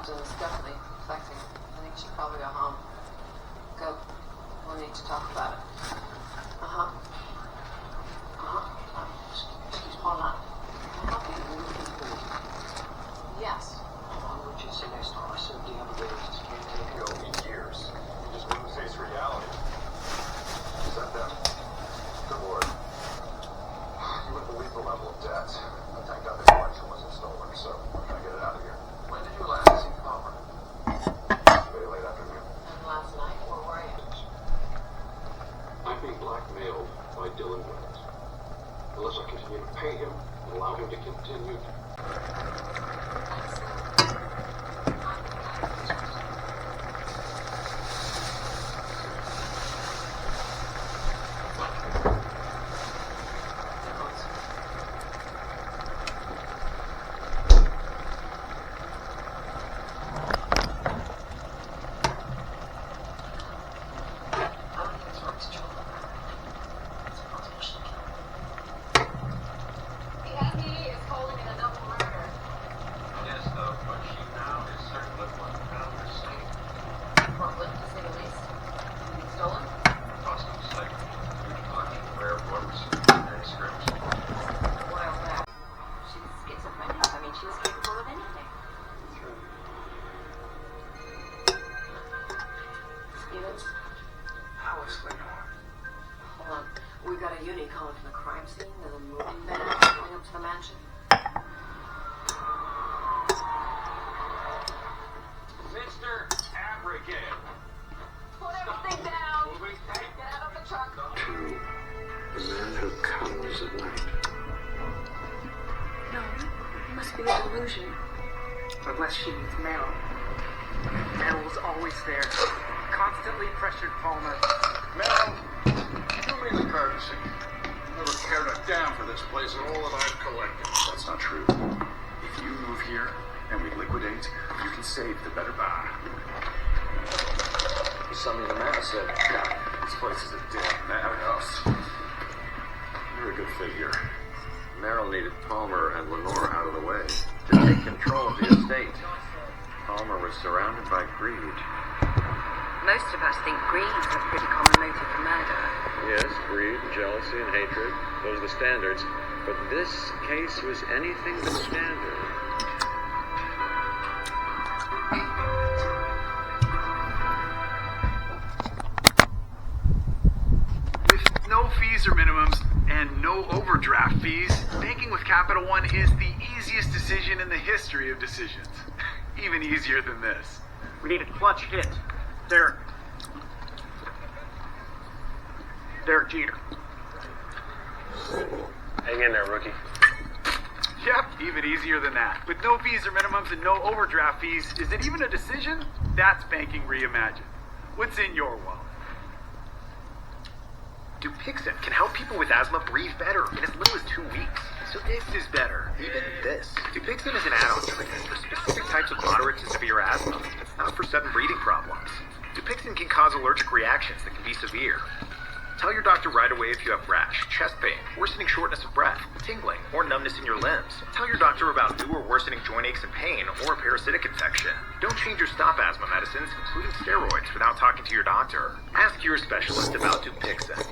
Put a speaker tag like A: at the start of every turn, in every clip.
A: captain is definitely affecting. I think she should probably go home. Go. We'll need to talk about it. Hold on. Yes.
B: What would you say next time? I said the other day just can't take it over years. You just wouldn't face reality. Is that them? Good Lord. You wouldn't believe the level of debt. I tanked out the collection wasn't stolen, so I'm trying to get it out of here. When did you last see Palmer? Very late afternoon.
A: And last night, where were you?
B: I'm being blackmailed by Dylan Wells. Unless I continue to pay him and allow him to continue.
A: We got a unit calling from the crime scene and a moving van going up to the mansion.
B: Mr. Abraham.
A: Put everything down. Get out of the truck.
B: To the man who comes at night.
C: No, it must be a delusion.
D: Unless she meets Meryl. Meryl was always there. Constantly pressured Palmer.
B: Meryl, do me the courtesy. Never cared a damn for this place and all that I've collected.
E: That's not true. If you move here and we liquidate, you can save the better buy.
B: Something the man said.
E: This place is a damn madhouse.
B: You're a good figure.
F: Merrill needed Palmer and Lenore out of the way to take control of the estate. Palmer was surrounded by greed.
C: Most of us think greed is a pretty common motive for murder.
F: Yes, greed, jealousy, and hatred. Those are the standards. But this case was anything but standard.
G: With no fees or minimums and no overdraft fees, banking with Capital One is the easiest decision in the history of decisions. Even easier than this.
D: We need a clutch hit. Derek Jeter.
F: Hang in there, rookie.
G: Yep, even easier than that. With no fees or minimums and no overdraft fees, is it even a decision? That's banking reimagined. What's in your wallet?
H: Dupixent can help people with asthma breathe better in as little as 2 weeks. So this is better, even this. Dupixent is an add-on treatment for specific types of moderate to severe asthma. It's not for sudden breathing problems. Dupixent can cause allergic reactions that can be severe. Tell your doctor right away if you have rash, chest pain, worsening shortness of breath, tingling, or numbness in your limbs. Tell your doctor about new or worsening joint aches and pain or a parasitic infection. Don't change your stop asthma medicines, including steroids, without talking to your doctor. Ask your specialist about Dupixent.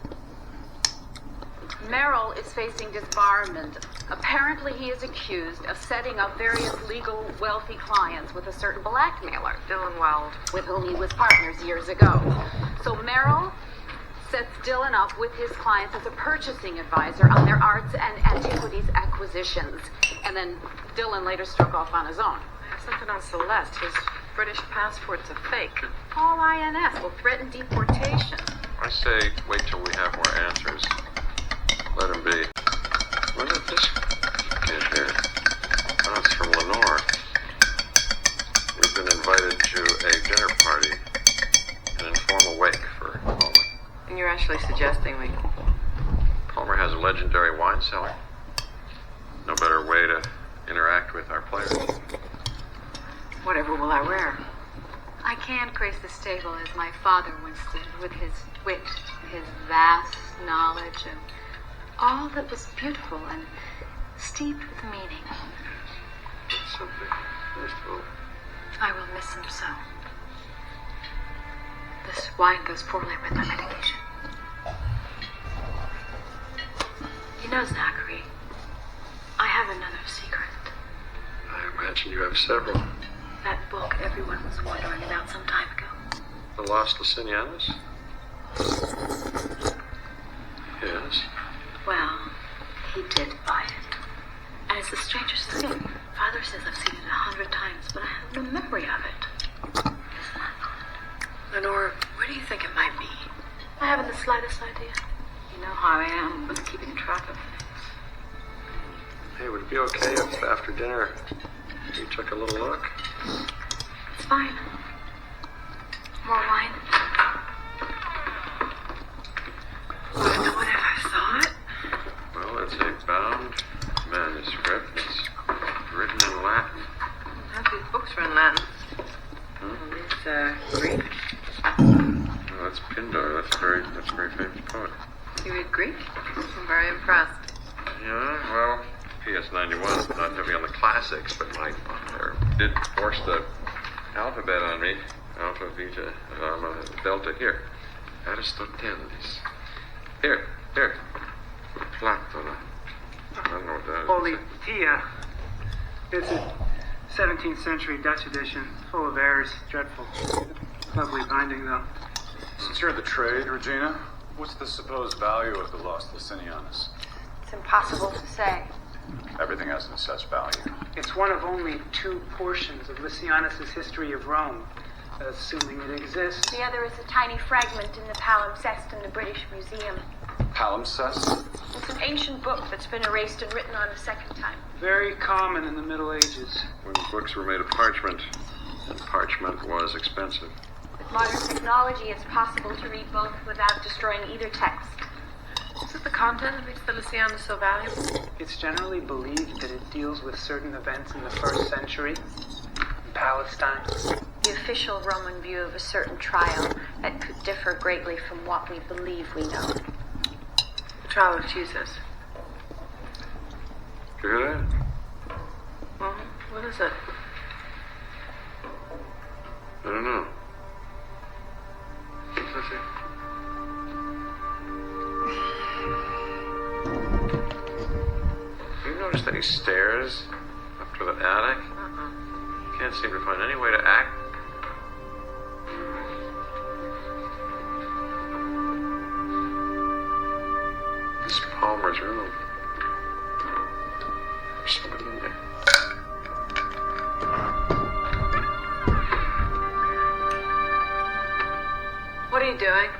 I: Merrill is facing disbarment. Apparently he is accused of setting up various legal wealthy clients with a certain blackmailer,
C: Dylan Wells,
I: with whom he was partners years ago. So Merrill sets Dylan up with his clients as a purchasing advisor on their arts and antiquities acquisitions. And then Dylan later struck off on his own.
C: I have something on Celeste. His British passport's a fake.
I: All INS will threaten deportation.
F: I say wait till we have more answers. Let him be. When did this get here? Oh, it's from Lenore. We've been invited to a dinner party, an informal wake for Palmer.
C: And you're actually suggesting we...
F: Palmer has a legendary wine cellar. No better way to interact with our players.
C: Whatever will I wear?
J: I can't grace the stable as my father once did, with his wit, his vast knowledge, and all that was beautiful and steeped with meaning.
F: Something. First of all,
J: I will miss him so. This wine goes poorly with my medication. You know, Zachary, I have another secret.
F: I imagine you have several.
J: That book everyone was wondering about some time ago.
F: The Lost Licinianus? Yes.
J: Well, he did buy it. And it's the strangest thing. Father says I've seen it 100 times, but I have no memory of it. Isn't that odd? Lenore, where do you think it might be? I haven't the slightest idea. You know how I am with keeping track of things.
F: Hey, would it be okay if after dinner you took a little look?
J: It's fine. More wine? What if I saw it?
F: Well, it's a bound manuscript. It's written in Latin.
A: Half these books are in Latin.
F: Hmm?
A: It's Greek.
F: Oh, that's Pindar. That's a very famous poet.
A: You read Greek? I'm very impressed.
F: Yeah, well, PS 91 is not heavy on the classics, but my father did force the alphabet on me. Alpha, Beta, Gamma, Delta. Here. Aristoteles. Here. Platon. I don't know what that is.
D: Holy Tia. It's a 17th century Dutch edition, full of errors. Dreadful. Lovely binding, though.
E: Since you're in the trade, Regina, what's the supposed value of the Lost Licinianus?
K: It's impossible to say.
E: Everything has an assessed value.
D: It's one of only 2 portions of Lysianus' history of Rome, assuming it exists.
K: The other is a tiny fragment in the palimpsest in the British Museum.
E: Palimpsest?
K: It's an ancient book that's been erased and written on a second time.
D: Very common in the Middle Ages.
F: When books were made of parchment, and parchment was expensive.
K: With modern technology, it's possible to read both without destroying either text.
A: Is it the content that makes the Lycianus so valuable?
D: It's generally believed that it deals with certain events in the 1st century in Palestine.
K: The official Roman view of a certain trial that could differ greatly from what we believe we know.
A: The trial of Jesus.
F: Did you hear that?
A: Well, what is it?
F: I don't know. Let's see. You notice that he stares up to the attic? Can't seem to find any way to act. This is Palmer's room. There's somebody in there.
A: What are you doing?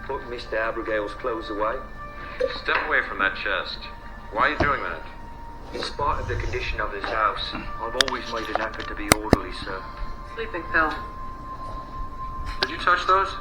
L: Put Mr. Abigail's clothes away.
F: Step away from that chest. Why are you doing that?
L: In spite of the condition of this house, I've always made an effort to be orderly, sir.
A: Sleeping pill.
F: Did you touch those?